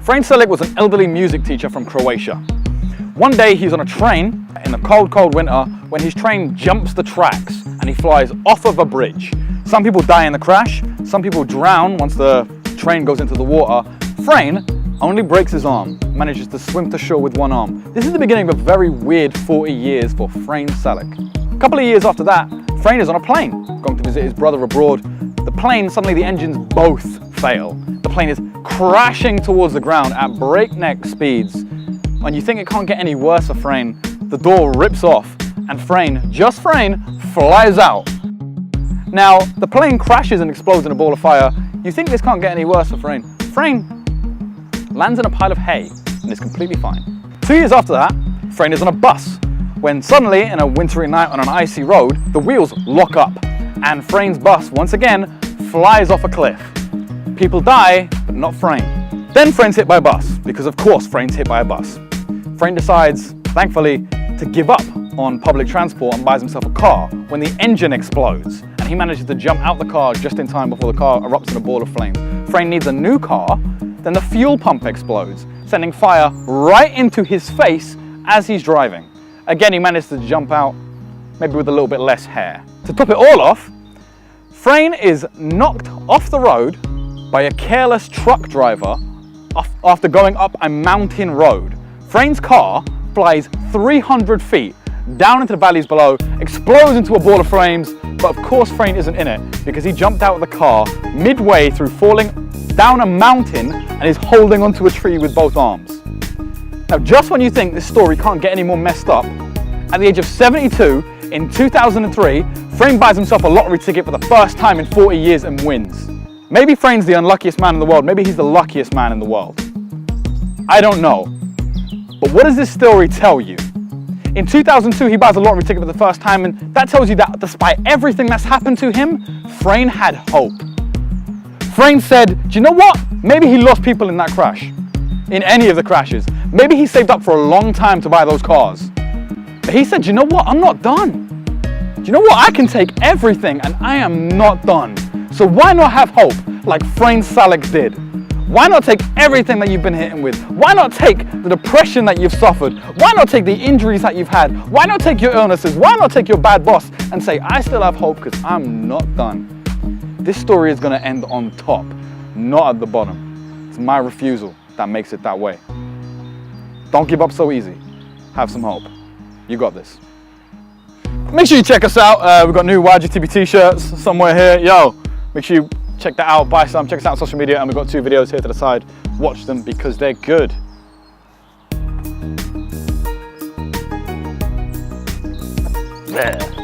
Frane Selak was an elderly music teacher from Croatia. One day he's on a train in the cold winter when his train jumps the tracks and he flies off of a bridge. Some people die in the crash, some people drown once the train goes into the water. Frane only breaks his arm, manages to swim to shore with one arm. This is the beginning of a very weird 40 years for Frane Selak. A couple of years after that, Frane is on a plane, going to visit his brother abroad. The plane, suddenly the engines both fail. The plane is crashing towards the ground at breakneck speeds. And you think it can't get any worse for Frane. The door rips off and Frane, just Frane, flies out. Now, the plane crashes and explodes in a ball of fire. You think this can't get any worse for Frane. Frane lands in a pile of hay and is completely fine. 2 years after that, Frane is on a bus when suddenly, in a wintry night on an icy road, the wheels lock up and Frane's bus once again flies off a cliff. People die, but not Frane. Then Frane's hit by a bus, because of course Frane's hit by a bus. Frane decides, thankfully, to give up on public transport and buys himself a car when the engine explodes. And he manages to jump out the car just in time before the car erupts in a ball of flames. Frane needs a new car, then the fuel pump explodes, sending fire right into his face as he's driving. Again, he managed to jump out, maybe with a little bit less hair. To top it all off, Frane is knocked off the road by a careless truck driver after going up a mountain road. Frane's car flies 300 feet down into the valleys below, explodes into a ball of flames, but of course Frane isn't in it because he jumped out of the car midway through falling down a mountain and is holding onto a tree with both arms. Now, just when you think this story can't get any more messed up, at the age of 72, in 2003, Frane buys himself a lottery ticket for the first time in 40 years and wins. Maybe Frane's the unluckiest man in the world, maybe he's the luckiest man in the world. I don't know. But what does this story tell you? In 2002, he buys a lottery ticket for the first time, and that tells you that despite everything that's happened to him, Frane had hope. Frane said, do you know what? Maybe he lost people in that crash, in any of the crashes. Maybe he saved up for a long time to buy those cars. But he said, do you know what? I'm not done. Do you know what? I can take everything and I am not done. So why not have hope like Frane Selak did? Why not take everything that you've been hitting with? Why not take the depression that you've suffered? Why not take the injuries that you've had? Why not take your illnesses? Why not take your bad boss and say, I still have hope because I'm not done? This story is going to end on top, not at the bottom. It's my refusal that makes it that way. Don't give up so easy. Have some hope. You got this. Make sure you check us out. We've got new YGTB t-shirts somewhere here. Yo, make sure you check that out, buy some, check us out on social media, and we've got 2 videos here to the side. Watch them because they're good. Yeah.